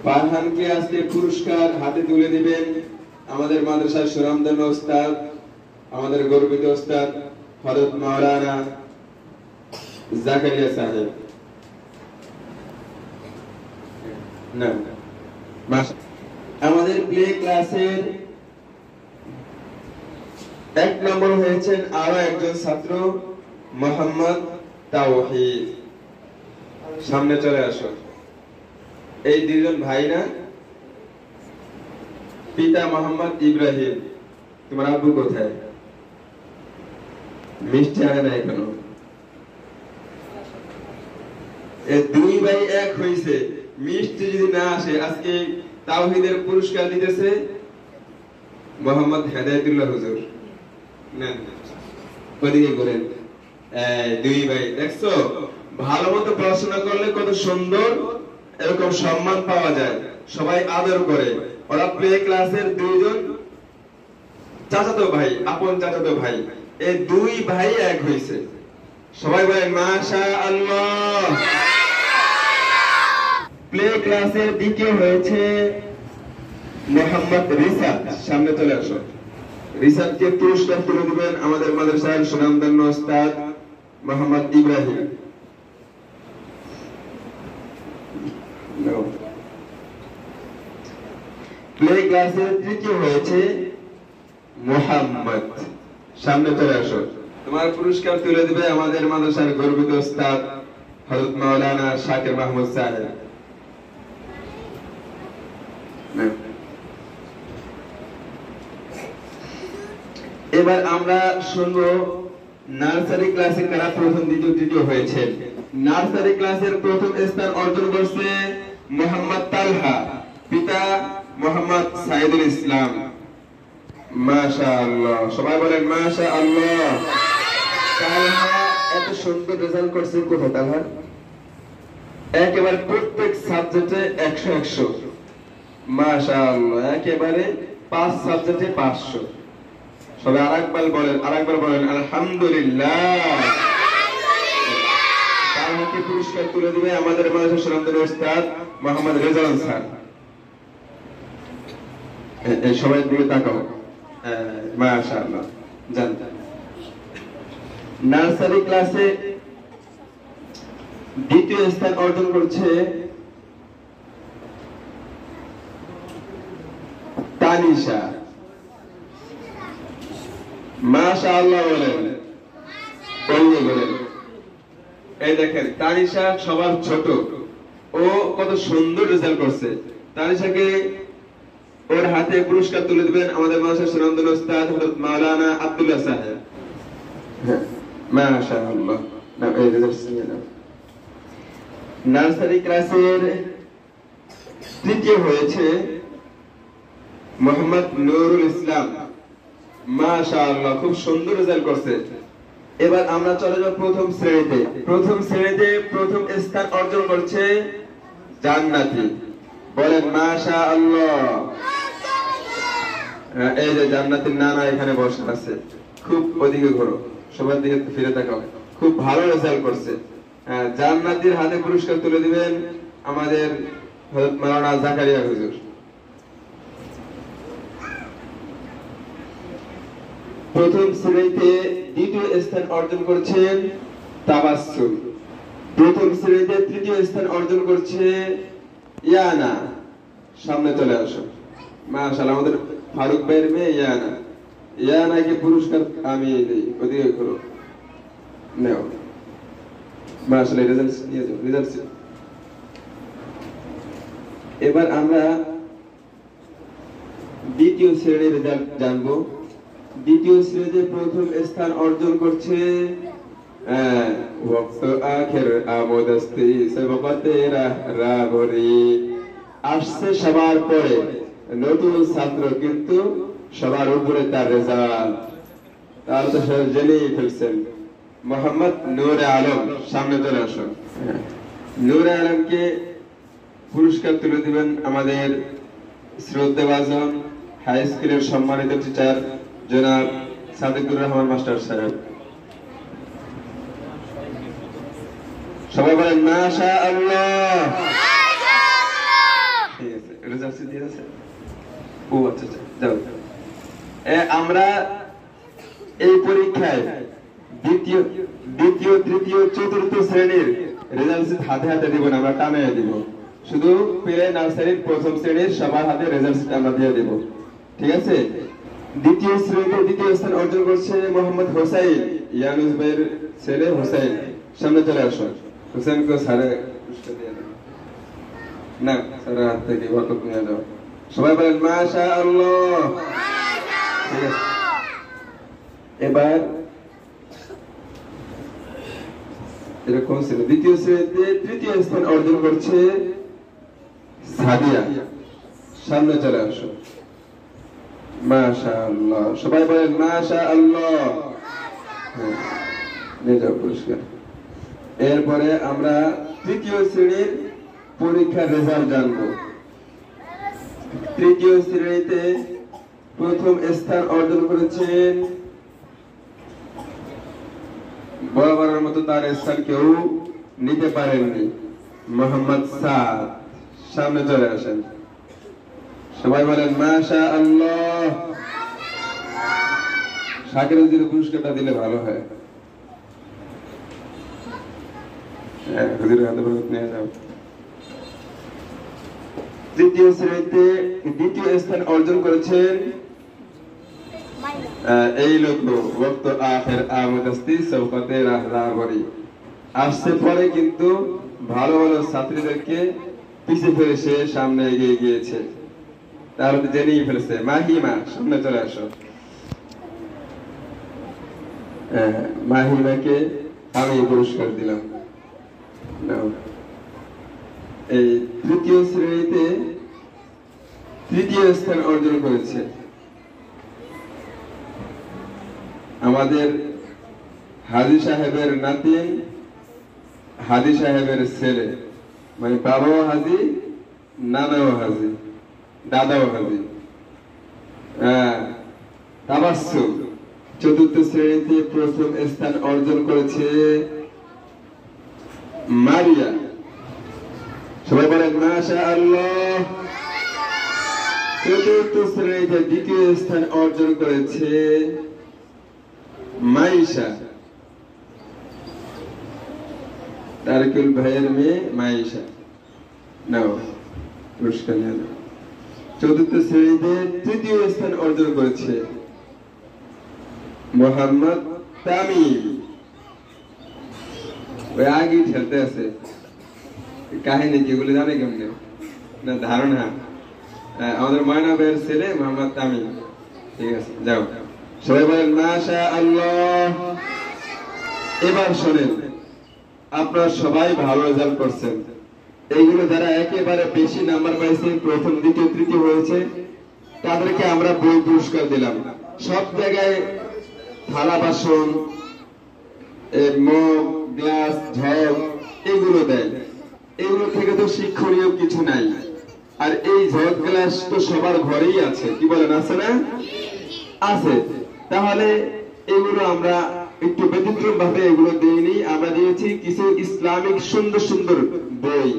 ফারহানকে আজকে পুরস্কার হাতে তুলে দিবেন আমাদের মাদ্রাসার সুনামধন্য ওস্তাদ, আমাদের গর্বিত ওস্তাদ হযরত মাওলানা জাকারিয়া সাহেব। না, আমাদের প্লে ক্লাসের 1 নম্বর হয়েছেন আরো একজন ছাত্র মোহাম্মদ তাওহীদ। সামনে চলে আসো। এই দুজন ভাই না, পিতা মোহাম্মদ ইব্রাহিম। তোমার আব্বু কোথায়? মিষ্টি আনে না এখনো। এই দুই ভাই এক হইছে, মিষ্টি যদি না আসে আজকে তাওহীদের পুরস্কার দিতেছে মোহাম্মদ হেদায়েতুল্লাহ হুজুর। নেন ওদিকে করেন। দুই ভাই দেখছো, ভালো মতো পড়াশোনা করলে কত সুন্দর এরকম সম্মান পাওয়া যায়, সবাই আদর করে। ওরা প্লে ক্লাসের দুইজন চাচাতো ভাই, আপন চাচাতো ভাই। এই দুই ভাই এক হইছে। সবাই বলেন মাশাআল্লাহ। প্লে ক্লাসের দ্বিতীয় হয়েছে মোহাম্মদ রিসাত। সামনে চলে আসো। রিসাতকে পুরস্কার তুলে দিবেন আমাদের মাদ্রাসার সুনামধন্য ওস্তাদ মোহাম্মদ ইব্রাহিম। প্লে ক্লাসের তৃতীয় হয়েছে মোহাম্মদ। সামনে চলে আসো। তোমার পুরস্কার তুলে দিবে আমাদের মাদ্রাসার গর্বিত ওস্তাদ হযরত মাওলানা শাকির মাহমুদ সাহেব। এবার আমরা শুনবো নার্সারি ক্লাসে কারা প্রথম, দ্বিতীয়, তৃতীয় হয়েছে। নার্সারি ক্লাসের প্রথম স্থান অর্জন করছে মোহাম্মদ তালহা, পিতা মোহাম্মদ সাইদুল ইসলাম। মাশাআল্লাহ, সবাই বলেন মাশাআল্লাহ। তালহা এত সুন্দর রেজাল্ট করছে। কোথায় তালহা? একেবারে প্রত্যেক সাবজেক্টে 100 মাশাআল্লাহ, একেবারে 5 সাবজেক্টে 500। সবাই আরেকবার বলেন আলহামদুলিল্লাহ। তালহাকে পুরস্কার তুলে দিবে আমাদের মাদ্রাসার সুনামধন্য ওস্তাদ মোহাম্মদ রেজাউল স্যার। সবাই দিকে তাকাও। মাশাআল্লাহ। জান নার্সারি ক্লাসে দ্বিতীয় স্থান অর্জন করছে তানিশা। মাশাআল্লাহ বলেন। এই দেখেন তানিশা সবার ছোট, ও কত সুন্দর রেজাল্ট করছে। তানিশাকে ওর হাতে পুরস্কার তুলে দিবেন আমাদের মাদ্রাসার সুনামধন্য ওস্তাদ হযরত মাওলানা আব্দুল্লাহ সাহেব। মাশাআল্লাহ। এই রেজাল্ট নিয়ে নাও। নার্সারি ক্লাসের তৃতীয় হয়েছে মোহাম্মদ নুরুল ইসলাম। মাশাআল্লাহ, খুব সুন্দর রেজাল্ট করছে। এবার আমরা চলে যাব প্রথম শ্রেণীতে। প্রথম শ্রেণীতে প্রথম স্থান অর্জন করছে জান্নাতি। বলেন মাশাআল্লাহ। এই যে জান্নাতির নানা এখানে বসে আছে। খুব ওদিকে ঘোরো, সবার দিকে ফিরে তাকাও। খুব ভালো রেজাল্ট করছে। জান্নাতির হাতে পুরস্কার তুলে দিবেন আমাদের হযরত মাওলানা জাকারিয়া হুজুর। প্রথম শ্রেণীতে দ্বিতীয় স্থান অর্জন করছেন তাবাসসুম। প্রথম শ্রেণীতে তৃতীয় স্থান অর্জন করছে ইয়ানা। সামনে চলে আসো। মাশাআল্লাহ, আমাদের ফারুক ভাইয়ের মেয়ে ইয়ানা। ইয়ানাকে পুরস্কার আমি দেই, ওদিকে করো। নাও। মাশাআল্লাহ, রেজাল্ট নিয়ে যাও। রেজাল্ট এবার আমরা দ্বিতীয় শ্রেণীর রেজাল্ট জানবো। দ্বিতীয় শ্রেণীতে প্রথম স্থান অর্জন করছে ওয়াক্ত আখির আমোদস্তি সবকতে রাহবরি। আসছে সবার পরে নতুন ছাত্র, কিন্তু সবার উপরে তার রেজাল্ট। তার তো সব জেনেই ফেলছেন। মোহাম্মদ নূরে আলম। সামনে চলে আসো। নূরে আলমকে পুরস্কার তুলে দিবেন আমাদের শ্রদ্ধেভাজন হাই স্কুলের সম্মানিত টিচার জনাব সাদিকুর রহমান মাস্টার সাহেব। সবাই বলেন মাশাআল্লাহ। রেজাল্ট দিয়ে আছে? ও আচ্ছা আচ্ছা, যাও। আমরা এই পরীক্ষায় দ্বিতীয় তৃতীয় চতুর্থ শ্রেণীর রেজাল্ট হাতে হাতে দিব না, আমরা টানায় দিব। শুধু প্লে নার্সারির প্রথম শ্রেণীর সবার হাতে রেজাল্ট আমরা দিয়ে দেব, ঠিক আছে? দ্বিতীয় শ্রেণীতে দ্বিতীয় স্থান অর্জন করছে মোহাম্মদ হোসাইন, ইয়ানুস ভাইয়ের ছেলে হোসাইন। সামনে চলে আসো। হোসেনকে সারে পুরস্কার দিয়ে দাও। না, সারা হাত থেকে বরকত নিয়ে দাও। সবাই বলেন মাশাআল্লাহ। ঠিক আছে, এবার এরকম ছিল। দ্বিতীয় শ্রেণীতে তৃতীয় স্থান অর্জন করছে সাদিয়া। সামনে চলে আসো। মাশাআল্লাহ, সবাই বলেন মাশাআল্লাহ। নিয়ে যাও পুরস্কার। এরপরে আমরা তৃতীয় শ্রেণীর পরীক্ষার রেজাল্ট জানবো। তৃতীয় শ্রেণীতে প্রথম স্থান অর্জন করেছেন, বরাবরের মতো তার স্থান কেউ নিতে পারেননি, মোহাম্মদ সাদ। সামনে চলে আসেন। সবাই বলেন মাশাআল্লাহ। শাকির যদি পুরস্কারটা দিলে ভালো হয়। তৃতীয় শ্রেণীতে দ্বিতীয় স্থান অর্জন করেছেন এই লোক ওয়াক্ত আখির আমদস্তি সৌকতে রাহলাবরি। আসছে পরে কিন্তু ভালো ভালো ছাত্রীদেরকে পিছে ফেলে সে সামনে এগিয়ে গিয়েছে, তাহলে তো জেনেই ফেলেছে। মাহিমা, সামনে চলে আসো। মাহিমাকে আমি পুরস্কার দিলাম। এই তৃতীয় শ্রেণীতে তৃতীয় স্থান অর্জন করেছে আমাদের হাজী সাহেবের নাতিন, হাজী সাহেবের ছেলে, মানে বাবাও হাজী, নানাও হাজী, দাদাও হাজী, তাবাসসুম। চতুর্থ শ্রেণীতে প্রথম স্থান অর্জন করেছে মারিয়া। সবাই বলেন মাশাআল্লাহ। চতুর্থ শ্রেণীতে দ্বিতীয় স্থান অর্জন করেছে মাইশা, তারিকুল ভাইয়ের মেয়ে মাইশা। নাও পুরস্কার নিয়ে নাও। চতুর্থ শ্রেণীতে তৃতীয় স্থান অর্জন করেছে মোহাম্মদ তামিম। ওই আগে খেলতে আছে, কাহিনী কি বলে জানে কেমনে না ধারণা। আমাদের ময়না ভাইয়ের ছেলে মোহাম্মদ তামিম। ঠিক আছে, যাও। সবাই বলেন মাশাআল্লাহ। এবার শোনেন, আপনারা সবাই ভালো রেজাল্ট করছেন। এইগুলো যারা একেবারে বেশি নাম্বার পাইছে, প্রথম দ্বিতীয় তৃতীয় হয়েছে, তাদেরকে আমরা বই পুরস্কার দিলাম। সব জায়গায় থালা বাসন, মগ, গ্লাস, ঝগ এগুলো দেয়। এগুলো থেকে তো শিক্ষণীয় কিছু নাই। আর এই ঝগ গ্লাস তো সবার ঘরেই আছে, কি বলেন, আছে না? আছে। তাহলে এগুলো আমরা একটু ব্যতিক্রম ভাবে এগুলো দেইনি, আমরা দিয়েছি কিছু ইসলামিক সুন্দর সুন্দর বই।